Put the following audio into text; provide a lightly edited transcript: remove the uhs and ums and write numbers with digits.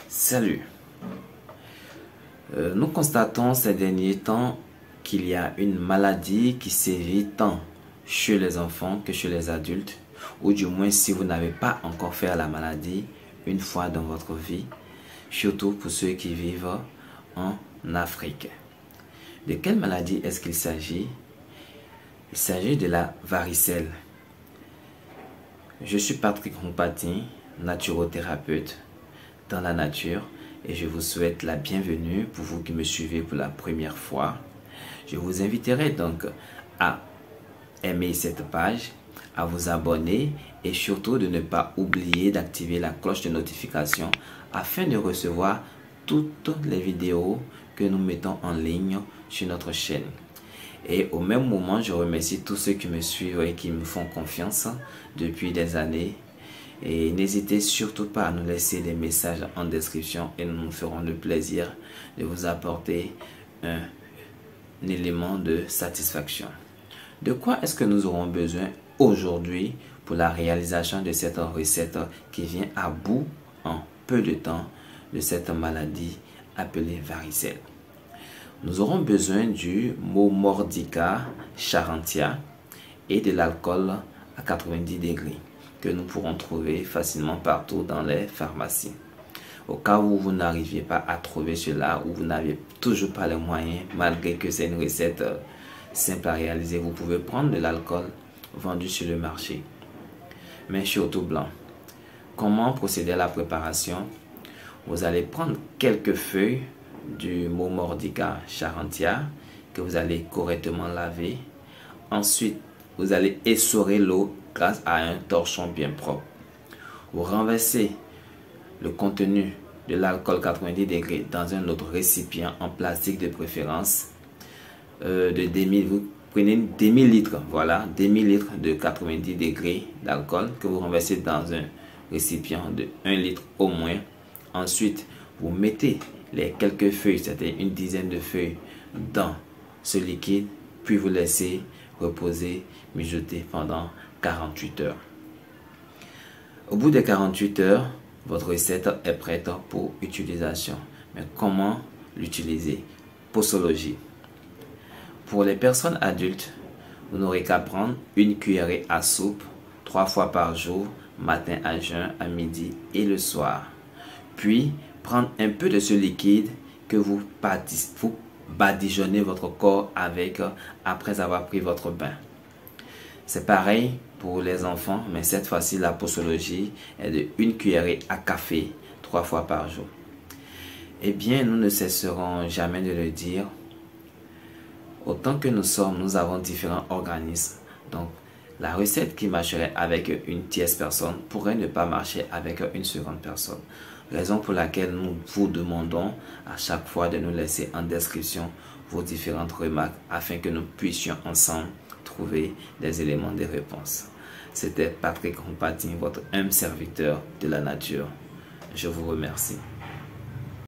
Salut. Nous constatons ces derniers temps qu'il y a une maladie qui sévit tant chez les enfants que chez les adultes, ou du moins si vous n'avez pas encore fait la maladie une fois dans votre vie, surtout pour ceux qui vivent en Afrique. De quelle maladie est-ce qu'il s'agit? Il s'agit de la varicelle. Je suis Patrick Mpati, naturothérapeute dans la nature, et je vous souhaite la bienvenue pour vous qui me suivez pour la première fois. Je vous inviterai donc à aimer cette page, à vous abonner et surtout de ne pas oublier d'activer la cloche de notification afin de recevoir toutes les vidéos que nous mettons en ligne sur notre chaîne. Et au même moment, je remercie tous ceux qui me suivent et qui me font confiance depuis des années. Et n'hésitez surtout pas à nous laisser des messages en description et nous nous ferons le plaisir de vous apporter un élément de satisfaction. De quoi est-ce que nous aurons besoin aujourd'hui pour la réalisation de cette recette qui vient à bout en peu de temps de cette maladie appelée varicelle? Nous aurons besoin du Momordica charantia et de l'alcool à 90 degrés que nous pourrons trouver facilement partout dans les pharmacies. Au cas où vous n'arriviez pas à trouver cela ou vous n'avez toujours pas les moyens, malgré que c'est une recette simple à réaliser, vous pouvez prendre de l'alcool vendu sur le marché, mais surtout blanc. Comment procéder à la préparation? Vous allez prendre quelques feuilles du Momordica charantia que vous allez correctement laver. Ensuite, vous allez essorer l'eau grâce à un torchon bien propre. Vous renversez le contenu de l'alcool 90 degrés dans un autre récipient en plastique de préférence de demi. Vous prenez une demi-litre, voilà, demi-litre de 90 degrés d'alcool que vous renversez dans un récipient de 1 litre au moins. Ensuite, vous mettez les quelques feuilles, c'est-à-dire une dizaine de feuilles, dans ce liquide, puis vous laissez reposer, mijoter pendant 48 heures. Au bout de 48 heures, votre recette est prête pour utilisation. Mais comment l'utiliser? Posologie. Pour les personnes adultes, vous n'aurez qu'à prendre une cuillerée à soupe 3 fois par jour, matin à jeun, à midi et le soir. Puis, prendre un peu de ce liquide que vous badigeonnez votre corps avec après avoir pris votre bain. C'est pareil pour les enfants, mais cette fois-ci, la posologie est de 1 cuillerée à café 3 fois par jour. Eh bien, nous ne cesserons jamais de le dire. Autant que nous sommes, nous avons différents organismes. Donc, la recette qui marcherait avec une tierce personne pourrait ne pas marcher avec une seconde personne. Raison pour laquelle nous vous demandons à chaque fois de nous laisser en description vos différentes remarques afin que nous puissions ensemble trouver des éléments de réponse. C'était Patrick Mpati, votre humble serviteur de la nature. Je vous remercie.